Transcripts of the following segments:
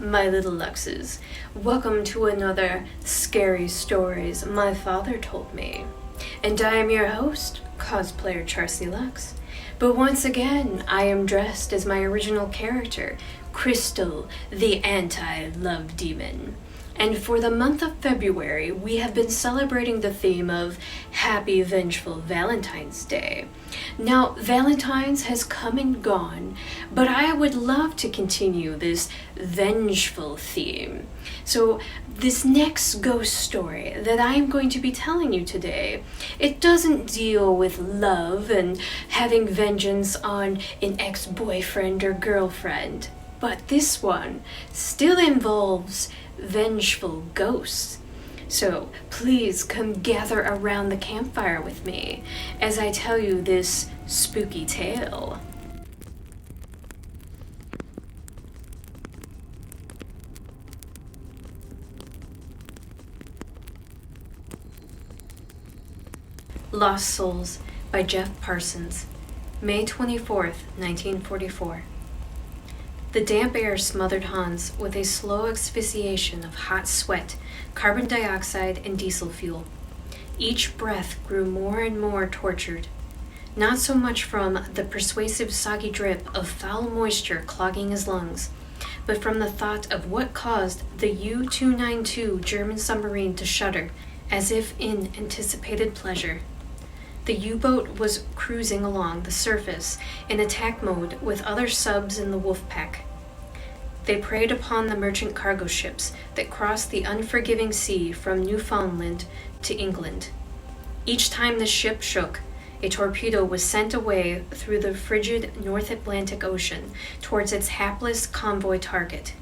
my little Luxes. Welcome to another Scary Stories My Father Told Me. And I am your host, cosplayer charsieluxxx. But once again, I am dressed as my original character, Crystal, the anti-love demon. And for the month of February, we have been celebrating the theme of Happy Vengeful Valentine's Day. Now, Valentine's has come and gone, but I would love to continue this vengeful theme. So, this next ghost story that I'm going to be telling you today, it doesn't deal with love and having vengeance on an ex-boyfriend or girlfriend. But this one still involves vengeful ghosts. So please come gather around the campfire with me as I tell you this spooky tale. Lost Souls by Jeff Parsons, May 24th, 1944. The damp air smothered Hans with a slow asphyxiation of hot sweat, carbon dioxide, and diesel fuel. Each breath grew more and more tortured, not so much from the persuasive soggy drip of foul moisture clogging his lungs, but from the thought of what caused the U-292 German submarine to shudder, as if in anticipated pleasure. The U-boat was cruising along the surface in attack mode with other subs in the wolf pack. They preyed upon the merchant cargo ships that crossed the unforgiving sea from Newfoundland to England. Each time the ship shook, a torpedo was sent away through the frigid North Atlantic Ocean towards its hapless convoy target.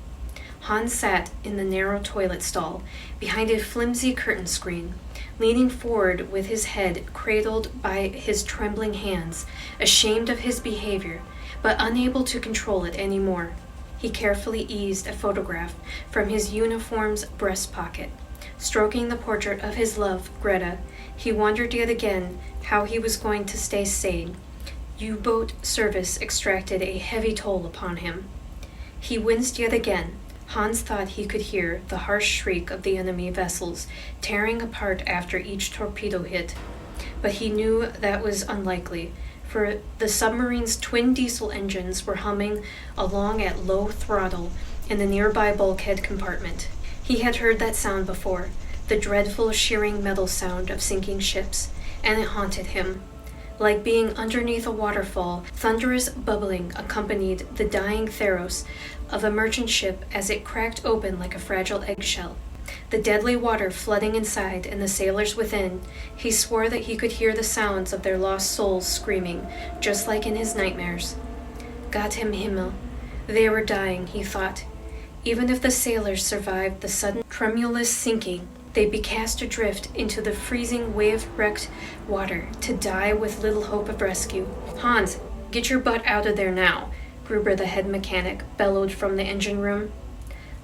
Hans sat in the narrow toilet stall, behind a flimsy curtain screen, leaning forward with his head cradled by his trembling hands, ashamed of his behavior, but unable to control it any more. He carefully eased a photograph from his uniform's breast pocket. Stroking the portrait of his love, Greta, he wondered yet again how he was going to stay sane. U-boat service extracted a heavy toll upon him. He winced yet again. Hans thought he could hear the harsh shriek of the enemy vessels tearing apart after each torpedo hit, but he knew that was unlikely, for the submarine's twin diesel engines were humming along at low throttle in the nearby bulkhead compartment. He had heard that sound before, the dreadful shearing metal sound of sinking ships, and it haunted him. Like being underneath a waterfall, thunderous bubbling accompanied the dying theros of a merchant ship as it cracked open like a fragile eggshell. The deadly water flooding inside and the sailors within, he swore that he could hear the sounds of their lost souls screaming, just like in his nightmares. Gott im Himmel. They were dying, he thought. Even if the sailors survived the sudden tremulous sinking, they'd be cast adrift into the freezing wave-wrecked water to die with little hope of rescue. Hans, get your butt out of there now, Gruber, the head mechanic, bellowed from the engine room.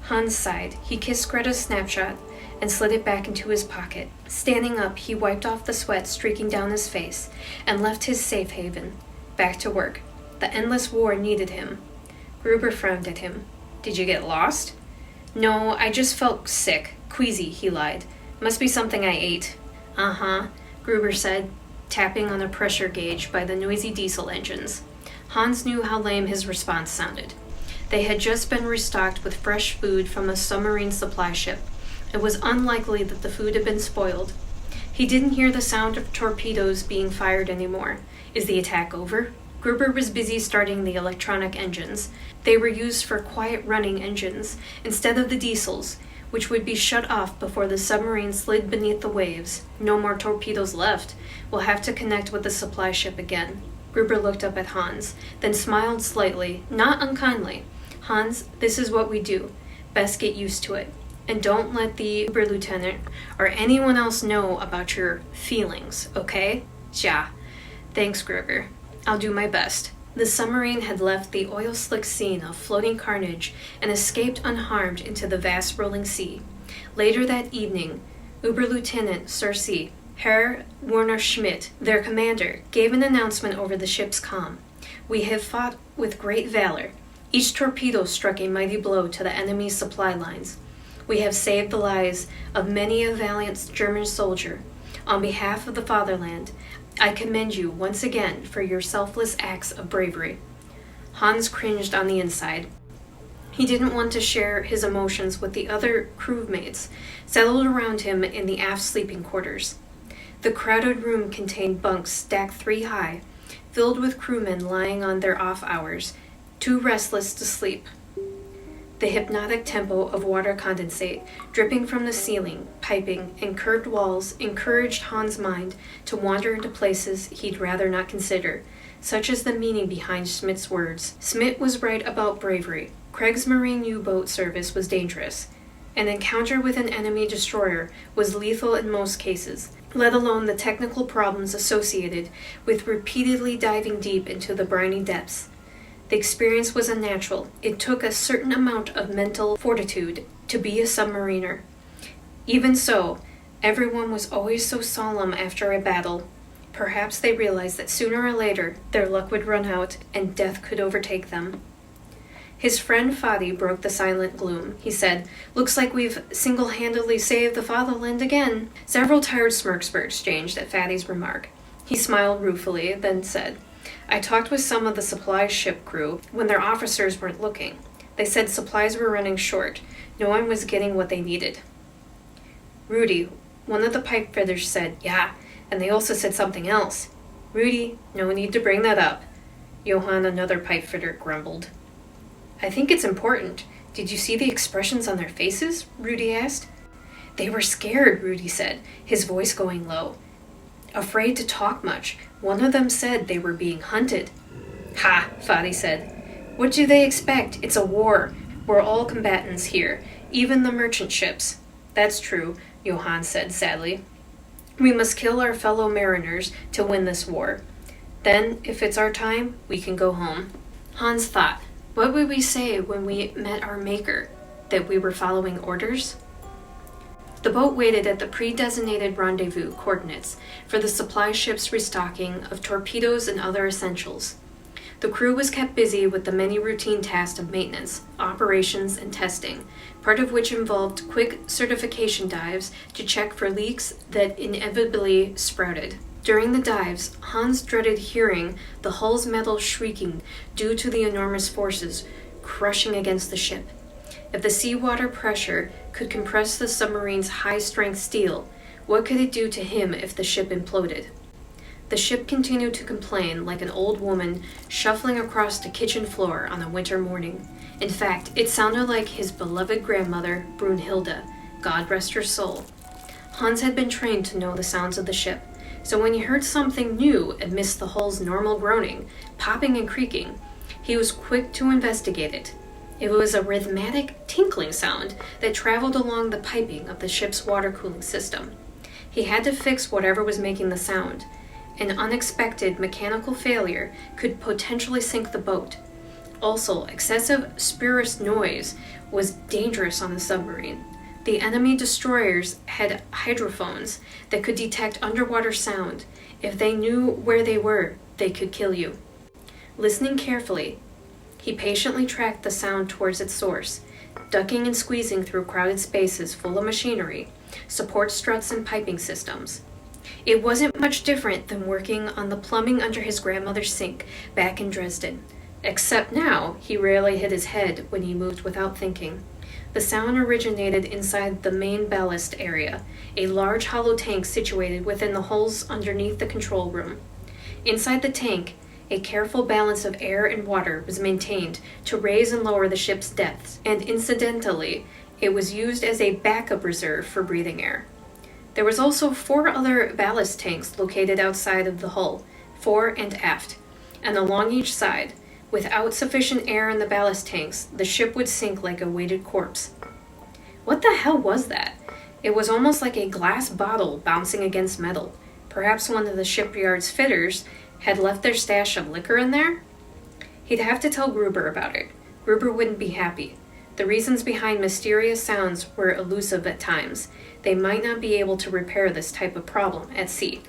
Hans sighed. He kissed Greta's snapshot and slid it back into his pocket. Standing up, he wiped off the sweat streaking down his face and left his safe haven. Back to work. The endless war needed him. Gruber frowned at him. Did you get lost? No, I just felt sick. Queasy, he lied. Must be something I ate. Uh-huh, Gruber said, tapping on a pressure gauge by the noisy diesel engines. Hans knew how lame his response sounded. They had just been restocked with fresh food from a submarine supply ship. It was unlikely that the food had been spoiled. He didn't hear the sound of torpedoes being fired anymore. Is the attack over? Gruber was busy starting the electronic engines. They were used for quiet running engines, instead of the diesels, which would be shut off before the submarine slid beneath the waves. No more torpedoes left. We'll have to connect with the supply ship again. Gruber looked up at Hans, then smiled slightly, not unkindly. Hans, this is what we do. Best get used to it. And don't let the Oberlieutenant or anyone else know about your feelings, okay? Ja. Thanks, Gruber. I'll do my best. The submarine had left the oil-slick scene of floating carnage and escaped unharmed into the vast rolling sea. Later that evening, Oberlieutenant Sir C. Herr Werner Schmidt, their commander, gave an announcement over the ship's comm. We have fought with great valor. Each torpedo struck a mighty blow to the enemy's supply lines. We have saved the lives of many a valiant German soldier. On behalf of the fatherland, I commend you once again for your selfless acts of bravery." Hans cringed on the inside. He didn't want to share his emotions with the other crewmates settled around him in the aft sleeping quarters. The crowded room contained bunks stacked 3 high, filled with crewmen lying on their off hours, too restless to sleep. The hypnotic tempo of water condensate dripping from the ceiling, piping, and curved walls encouraged Hans' mind to wander into places he'd rather not consider, such as the meaning behind Schmidt's words. Schmidt was right about bravery. Kriegsmarine U-boat service was dangerous. An encounter with an enemy destroyer was lethal in most cases, let alone the technical problems associated with repeatedly diving deep into the briny depths. The experience was unnatural. It took a certain amount of mental fortitude to be a submariner. Even so, everyone was always so solemn after a battle. Perhaps they realized that sooner or later their luck would run out and death could overtake them. His friend Fadi broke the silent gloom. He said, "Looks like we've single-handedly saved the fatherland again." Several tired smirks were exchanged at Fadi's remark. He smiled ruefully, then said, "I talked with some of the supply ship crew when their officers weren't looking. They said supplies were running short. No one was getting what they needed." "Rudy," one of the pipe fitters said, "Yeah, and they also said something else." "Rudy, no need to bring that up." Johann, another pipe fitter, grumbled. "I think it's important. Did you see the expressions on their faces?" Rudy asked. "They were scared," Rudy said, his voice going low. "Afraid to talk much. One of them said they were being hunted." "Ha," Fadi said. "What do they expect? It's a war. We're all combatants here, even the merchant ships." "That's true," Johann said sadly. "We must kill our fellow mariners to win this war. Then, if it's our time, we can go home." Hans thought, what would we say when we met our maker? That we were following orders? The boat waited at the pre-designated rendezvous coordinates for the supply ship's restocking of torpedoes and other essentials. The crew was kept busy with the many routine tasks of maintenance, operations, and testing, part of which involved quick certification dives to check for leaks that inevitably sprouted. During the dives, Hans dreaded hearing the hull's metal shrieking due to the enormous forces crushing against the ship. If the seawater pressure could compress the submarine's high-strength steel, what could it do to him if the ship imploded? The ship continued to complain like an old woman shuffling across the kitchen floor on a winter morning. In fact, it sounded like his beloved grandmother, Brunhilde, God rest her soul. Hans had been trained to know the sounds of the ship, so when he heard something new amidst the hull's normal groaning, popping and creaking, he was quick to investigate it. It was a rhythmic, tinkling sound that traveled along the piping of the ship's water cooling system. He had to fix whatever was making the sound. An unexpected mechanical failure could potentially sink the boat. Also, excessive spurious noise was dangerous on the submarine. The enemy destroyers had hydrophones that could detect underwater sound. If they knew where they were, they could kill you. Listening carefully, he patiently tracked the sound towards its source, ducking and squeezing through crowded spaces full of machinery, support struts, and piping systems. It wasn't much different than working on the plumbing under his grandmother's sink back in Dresden, except now he rarely hit his head when he moved without thinking. The sound originated inside the main ballast area, a large hollow tank situated within the hulls underneath the control room. Inside the tank, a careful balance of air and water was maintained to raise and lower the ship's depths, and incidentally, it was used as a backup reserve for breathing air. There was also 4 other ballast tanks located outside of the hull, fore and aft, and along each side. Without sufficient air in the ballast tanks, the ship would sink like a weighted corpse. What the hell was that? It was almost like a glass bottle bouncing against metal. Perhaps one of the shipyard's fitters had left their stash of liquor in there? He'd have to tell Gruber about it. Gruber wouldn't be happy. The reasons behind mysterious sounds were elusive at times. They might not be able to repair this type of problem at sea.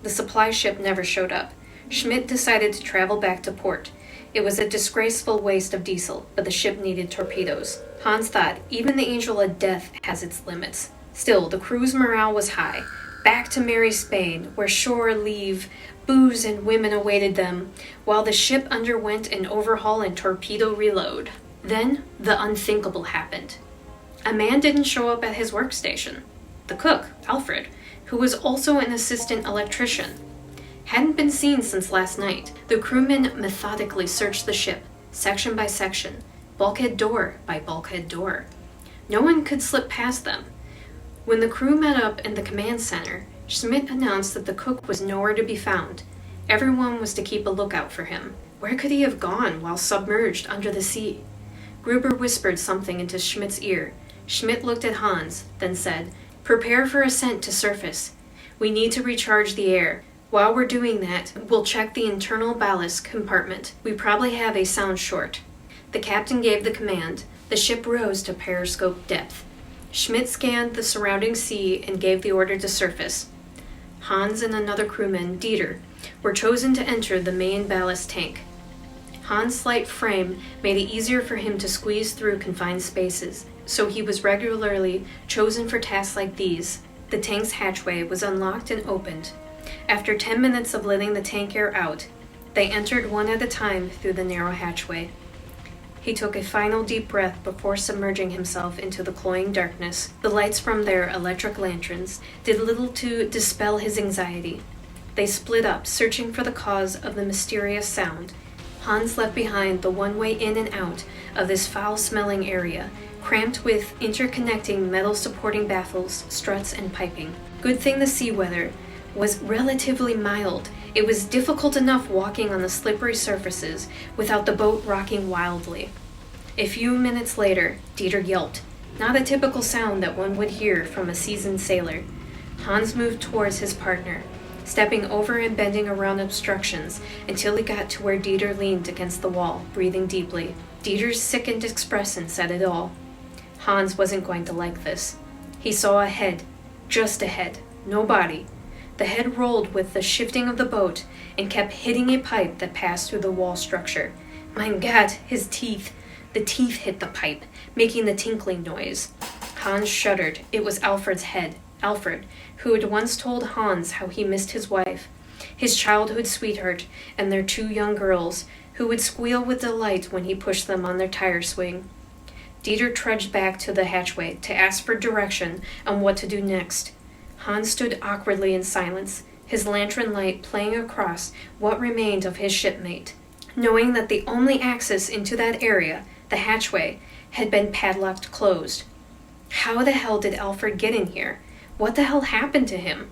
The supply ship never showed up. Schmidt decided to travel back to port. It was a disgraceful waste of diesel, but the ship needed torpedoes. Hans thought, even the angel of death has its limits. Still, the crew's morale was high. Back to merry Spain, where shore leave, booze and women awaited them, while the ship underwent an overhaul and torpedo reload. Then, the unthinkable happened. A man didn't show up at his workstation. The cook, Alfred, who was also an assistant electrician, hadn't been seen since last night. The crewmen methodically searched the ship, section by section, bulkhead door by bulkhead door. No one could slip past them. When the crew met up in the command center, Schmidt announced that the cook was nowhere to be found. Everyone was to keep a lookout for him. Where could he have gone while submerged under the sea? Gruber whispered something into Schmidt's ear. Schmidt looked at Hans, then said, "Prepare for ascent to surface. We need to recharge the air. While we're doing that, we'll check the internal ballast compartment. We probably have a sound short." The captain gave the command. The ship rose to periscope depth. Schmidt scanned the surrounding sea and gave the order to surface. Hans and another crewman, Dieter, were chosen to enter the main ballast tank. Hans' slight frame made it easier for him to squeeze through confined spaces, so he was regularly chosen for tasks like these. The tank's hatchway was unlocked and opened. After 10 minutes of letting the tank air out, they entered one at a time through the narrow hatchway. He took a final deep breath before submerging himself into the cloying darkness. The lights from their electric lanterns did little to dispel his anxiety. They split up, searching for the cause of the mysterious sound. Hans left behind the one-way in and out of this foul-smelling area, cramped with interconnecting metal-supporting baffles, struts, and piping. Good thing the sea weather was relatively mild. It was difficult enough walking on the slippery surfaces without the boat rocking wildly. A few minutes later, Dieter yelped, not a typical sound that one would hear from a seasoned sailor. Hans moved towards his partner, stepping over and bending around obstructions until he got to where Dieter leaned against the wall, breathing deeply. Dieter's sickened expression said it all. Hans wasn't going to like this. He saw a head, just a head, no body. The head rolled with the shifting of the boat and kept hitting a pipe that passed through the wall structure. Mein Gott, his teeth. The teeth hit the pipe, making the tinkling noise. Hans shuddered. It was Alfred's head. Alfred, who had once told Hans how he missed his wife, his childhood sweetheart, and their 2 young girls, who would squeal with delight when he pushed them on their tire swing. Dieter trudged back to the hatchway to ask for direction on what to do next. Hans stood awkwardly in silence, his lantern light playing across what remained of his shipmate, knowing that the only access into that area, the hatchway, had been padlocked closed. How the hell did Alfred get in here? What the hell happened to him?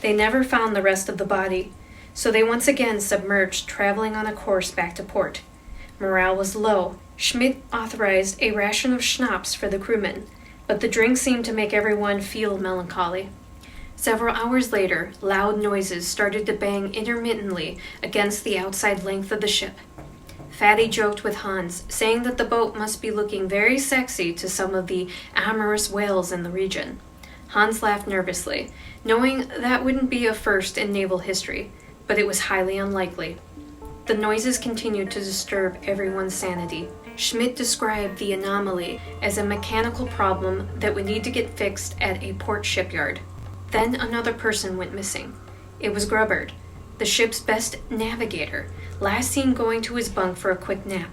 They never found the rest of the body, so they once again submerged, traveling on a course back to port. Morale was low. Schmidt authorized a ration of schnapps for the crewmen, but the drink seemed to make everyone feel melancholy. Several hours later, loud noises started to bang intermittently against the outside length of the ship. Fatty joked with Hans, saying that the boat must be looking very sexy to some of the amorous whales in the region. Hans laughed nervously, knowing that wouldn't be a first in naval history, but it was highly unlikely. The noises continued to disturb everyone's sanity. Schmidt described the anomaly as a mechanical problem that would need to get fixed at a port shipyard. Then another person went missing. It was Grubbard, the ship's best navigator, last seen going to his bunk for a quick nap.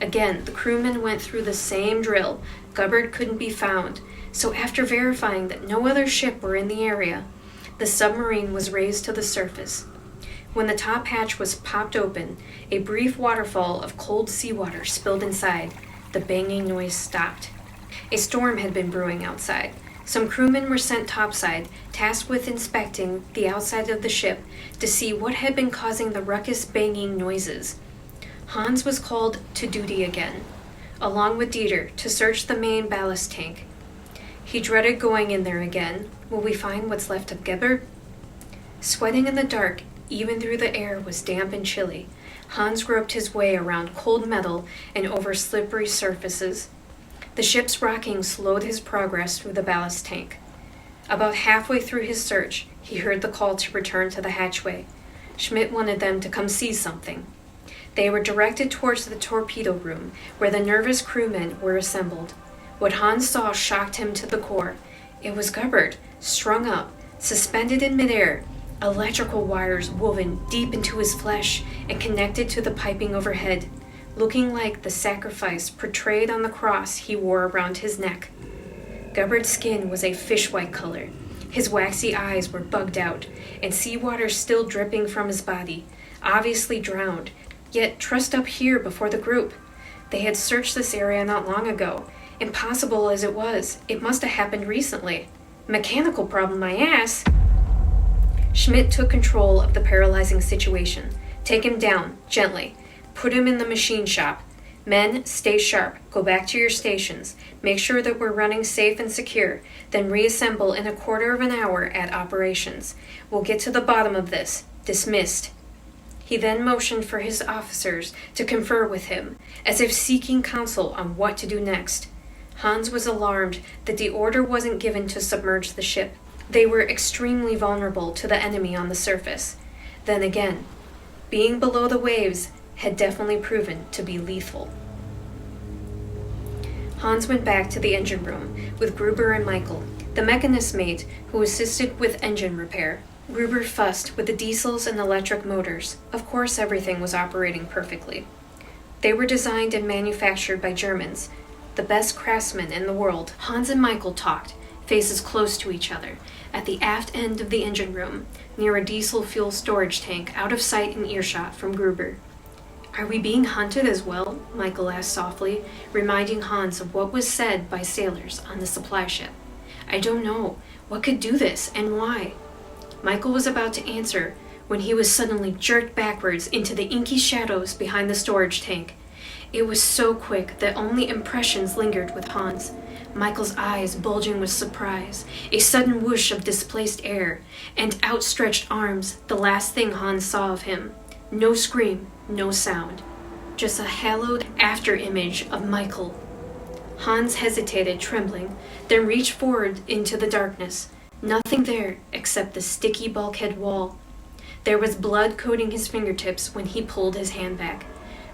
Again, the crewmen went through the same drill. Grubbard couldn't be found, so after verifying that no other ship were in the area, the submarine was raised to the surface. When the top hatch was popped open, a brief waterfall of cold seawater spilled inside. The banging noise stopped. A storm had been brewing outside. Some crewmen were sent topside, tasked with inspecting the outside of the ship to see what had been causing the ruckus banging noises. Hans was called to duty again, along with Dieter, to search the main ballast tank. He dreaded going in there again. Will we find what's left of Gebert? Sweating in the dark, even through the air was damp and chilly. Hans groped his way around cold metal and over slippery surfaces. The ship's rocking slowed his progress through the ballast tank. About halfway through his search, he heard the call to return to the hatchway. Schmidt wanted them to come see something. They were directed towards the torpedo room, where the nervous crewmen were assembled. What Hans saw shocked him to the core. It was Gubbert, strung up, suspended in midair, electrical wires woven deep into his flesh and connected to the piping overhead, looking like the sacrifice portrayed on the cross he wore around his neck. Gubbert's skin was a fish-white color. His waxy eyes were bugged out, and seawater still dripping from his body, obviously drowned, yet trussed up here before the group. They had searched this area not long ago. Impossible as it was, it must have happened recently. Mechanical problem, my ass! Schmidt took control of the paralyzing situation. Take him down, gently. Put him in the machine shop. Men, stay sharp. Go back to your stations. Make sure that we're running safe and secure. Then reassemble in a quarter of an hour at operations. We'll get to the bottom of this. Dismissed. He then motioned for his officers to confer with him, as if seeking counsel on what to do next. Hans was alarmed that the order wasn't given to submerge the ship. They were extremely vulnerable to the enemy on the surface. Then again, being below the waves had definitely proven to be lethal. Hans went back to the engine room with Gruber and Michael, the mechanist mate who assisted with engine repair. Gruber fussed with the diesels and electric motors. Of course, everything was operating perfectly. They were designed and manufactured by Germans, the best craftsmen in the world. Hans and Michael talked, faces close to each other, at the aft end of the engine room, near a diesel fuel storage tank, out of sight and earshot from Gruber. "Are we being hunted as well?" Michael asked softly, reminding Hans of what was said by sailors on the supply ship. "I don't know. What could do this, and why?" Michael was about to answer when he was suddenly jerked backwards into the inky shadows behind the storage tank. It was so quick that only impressions lingered with Hans. Michael's eyes bulging with surprise, a sudden whoosh of displaced air, and outstretched arms, the last thing Hans saw of him. No scream, no sound. Just a hallowed after-image of Michael. Hans hesitated, trembling, then reached forward into the darkness. Nothing there except the sticky bulkhead wall. There was blood coating his fingertips when he pulled his hand back.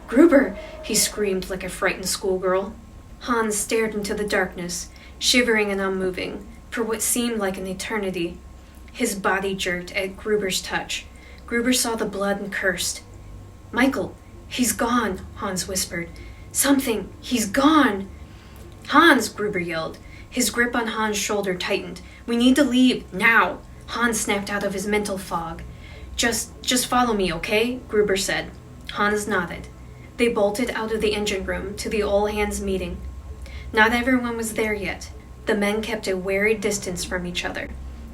"Gruber!" he screamed like a frightened schoolgirl. Hans stared into the darkness, shivering and unmoving, for what seemed like an eternity. His body jerked at Gruber's touch. Gruber saw the blood and cursed. "Michael, he's gone," Hans whispered. "Something, he's gone!" "Hans!" Gruber yelled. His grip on Hans' shoulder tightened. "We need to leave, now!" Hans snapped out of his mental fog. Just follow me, okay?" Gruber said. Hans nodded. They bolted out of the engine room to the all-hands meeting. Not everyone was there yet. The men kept a wary distance from each other,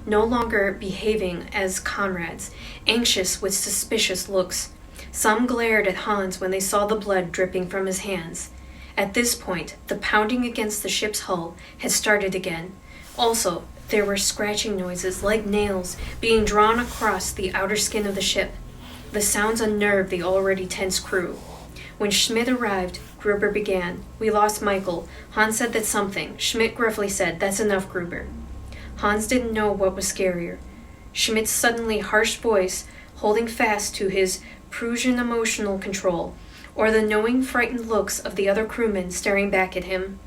no longer behaving as comrades, anxious with suspicious looks. Some glared at Hans when they saw the blood dripping from his hands. At this point, the pounding against the ship's hull had started again. Also, there were scratching noises like nails being drawn across the outer skin of the ship. The sounds unnerved the already tense crew. When Schmidt arrived, Gruber began. "We lost Michael. Hans said that something." Schmidt gruffly said, "That's enough, Gruber." Hans didn't know what was scarier. Schmidt's suddenly harsh voice, holding fast to his Prussian emotional control, or the knowing, frightened looks of the other crewmen staring back at him.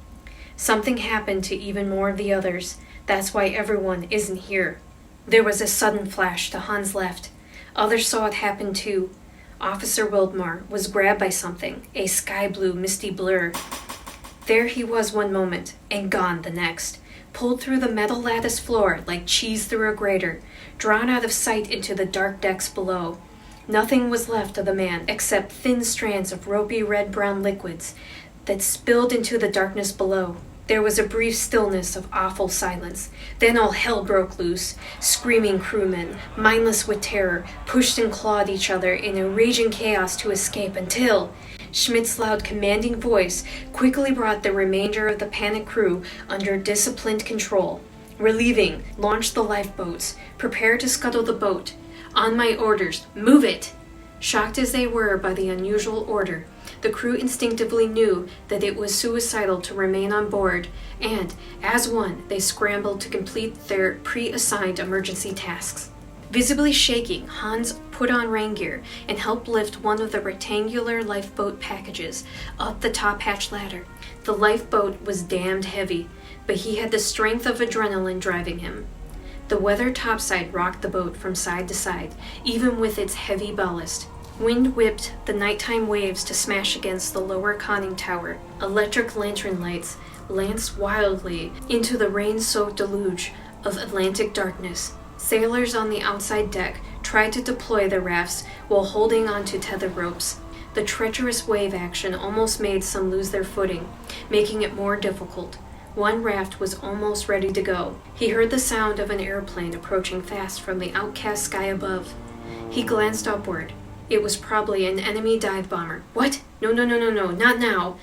Something happened to even more of the others. That's why everyone isn't here. There was a sudden flash to Hans' left. Others saw it happen too. Officer Wildmar was grabbed by something, a sky-blue misty blur. There he was one moment, and gone the next, pulled through the metal lattice floor like cheese through a grater, drawn out of sight into the dark decks below. Nothing was left of the man except thin strands of ropey red-brown liquids that spilled into the darkness below. There was a brief stillness of awful silence. Then all hell broke loose. Screaming crewmen, mindless with terror, pushed and clawed each other in a raging chaos to escape until Schmidt's loud commanding voice quickly brought the remainder of the panicked crew under disciplined control. "Relieving, launch the lifeboats. Prepare to scuttle the boat. On my orders, move it!" Shocked as they were by the unusual order, the crew instinctively knew that it was suicidal to remain on board, and, as one, they scrambled to complete their pre-assigned emergency tasks. Visibly shaking, Hans put on rain gear and helped lift one of the rectangular lifeboat packages up the top hatch ladder. The lifeboat was damned heavy, but he had the strength of adrenaline driving him. The weather topside rocked the boat from side to side, even with its heavy ballast. Wind whipped the nighttime waves to smash against the lower conning tower. Electric lantern lights lanced wildly into the rain-soaked deluge of Atlantic darkness. Sailors on the outside deck tried to deploy their rafts while holding onto tether ropes. The treacherous wave action almost made some lose their footing, making it more difficult. One raft was almost ready to go. He heard the sound of an airplane approaching fast from the outcast sky above. He glanced upward. It was probably an enemy dive bomber. What? No, not now.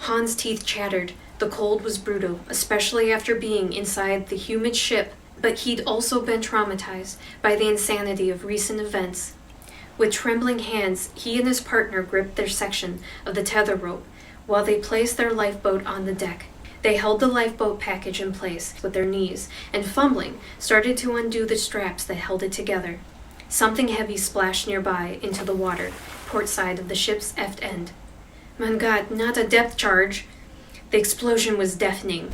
Hans' teeth chattered. The cold was brutal, especially after being inside the humid ship, but he'd also been traumatized by the insanity of recent events. With trembling hands, he and his partner gripped their section of the tether rope while they placed their lifeboat on the deck. They held the lifeboat package in place with their knees and, fumbling, started to undo the straps that held it together. Something heavy splashed nearby into the water, port side of the ship's aft end. My God, not a depth charge! The explosion was deafening,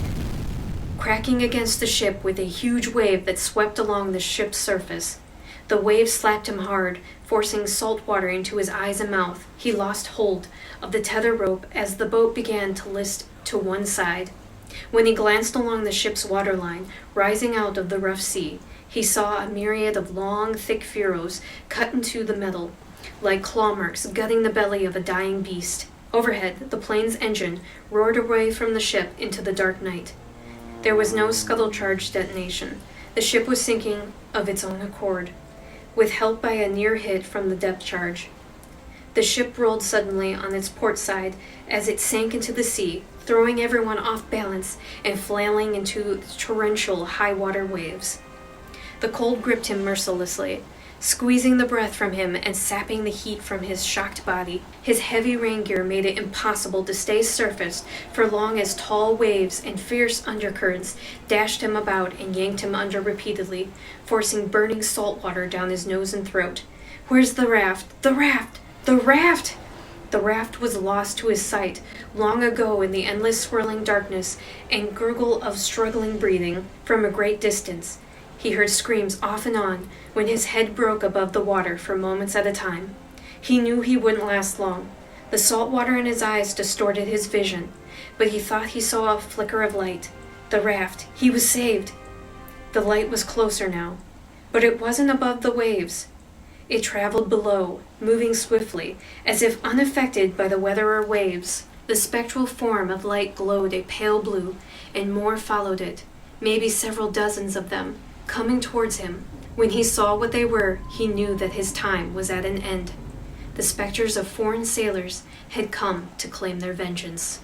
cracking against the ship with a huge wave that swept along the ship's surface. The wave slapped him hard, forcing salt water into his eyes and mouth. He lost hold of the tether rope as the boat began to list to one side. When he glanced along the ship's waterline, rising out of the rough sea, he saw a myriad of long, thick furrows cut into the metal, like claw marks gutting the belly of a dying beast. Overhead, the plane's engine roared away from the ship into the dark night. There was no scuttle charge detonation. The ship was sinking of its own accord, with help by a near hit from the depth charge. The ship rolled suddenly on its port side as it sank into the sea, throwing everyone off balance and flailing into torrential high-water waves. The cold gripped him mercilessly, squeezing the breath from him and sapping the heat from his shocked body. His heavy rain gear made it impossible to stay surfaced for long as tall waves and fierce undercurrents dashed him about and yanked him under repeatedly, forcing burning salt water down his nose and throat. Where's the raft? The raft! The raft! The raft was lost to his sight long ago in the endless swirling darkness and gurgle of struggling breathing from a great distance. He heard screams off and on when his head broke above the water for moments at a time. He knew he wouldn't last long. The salt water in his eyes distorted his vision, but he thought he saw a flicker of light. The raft. He was saved. The light was closer now, but it wasn't above the waves. It traveled below, moving swiftly, as if unaffected by the weather or waves. The spectral form of light glowed a pale blue, and more followed it, maybe several dozens of them, coming towards him. When he saw what they were, he knew that his time was at an end. The specters of foreign sailors had come to claim their vengeance.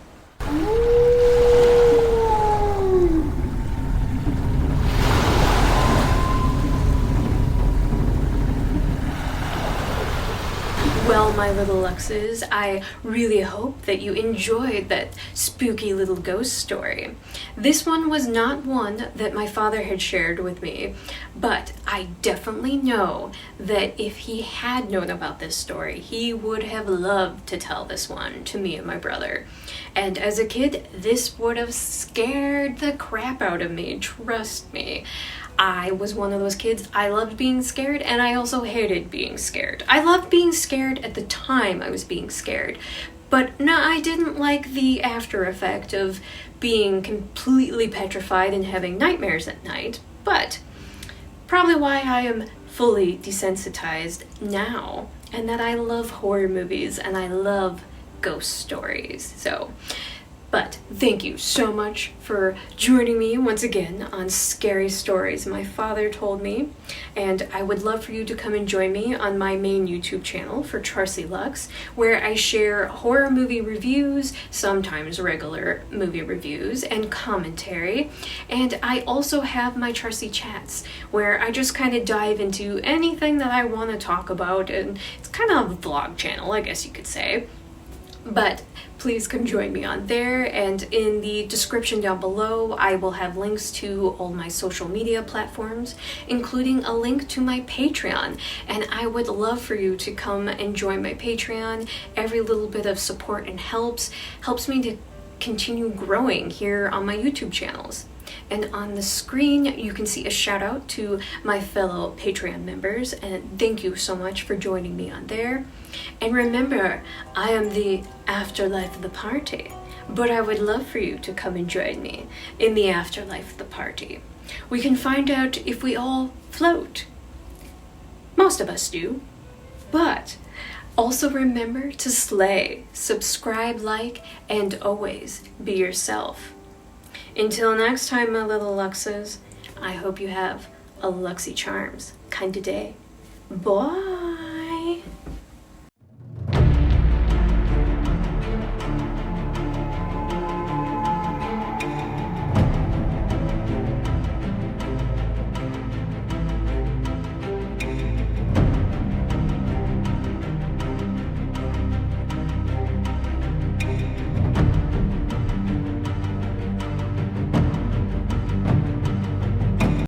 Well, my little Luxes, I really hope that you enjoyed that spooky little ghost story. This one was not one that my father had shared with me, but I definitely know that if he had known about this story, he would have loved to tell this one to me and my brother. And as a kid, this would have scared the crap out of me, trust me. I was one of those kids. I loved being scared, and I also hated being scared. I loved being scared at the time I was being scared, but no, I didn't like the after effect of being completely petrified and having nightmares at night, but probably why I am fully desensitized now, and that I love horror movies and I love ghost stories. But thank you so much for joining me once again on Scary Stories, my father told me, and I would love for you to come and join me on my main YouTube channel for charsieluxxx, where I share horror movie reviews, sometimes regular movie reviews, and commentary. And I also have my Charsie chats, where I just kind of dive into anything that I want to talk about, and it's kind of a vlog channel, I guess you could say. But please come join me on there. And in the description down below, I will have links to all my social media platforms, including a link to my Patreon. And I would love for you to come and join my Patreon. Every little bit of support and helps me to continue growing here on my YouTube channels. And on the screen, you can see a shout out to my fellow Patreon members, and thank you so much for joining me on there. And remember, I am the afterlife of the party, but I would love for you to come and join me in the afterlife of the party. We can find out if we all float. Most of us do, but also remember to slay, subscribe, like, and always be yourself. Until next time, my little Luxes, I hope you have a Luxy Charms kind of day. Bye!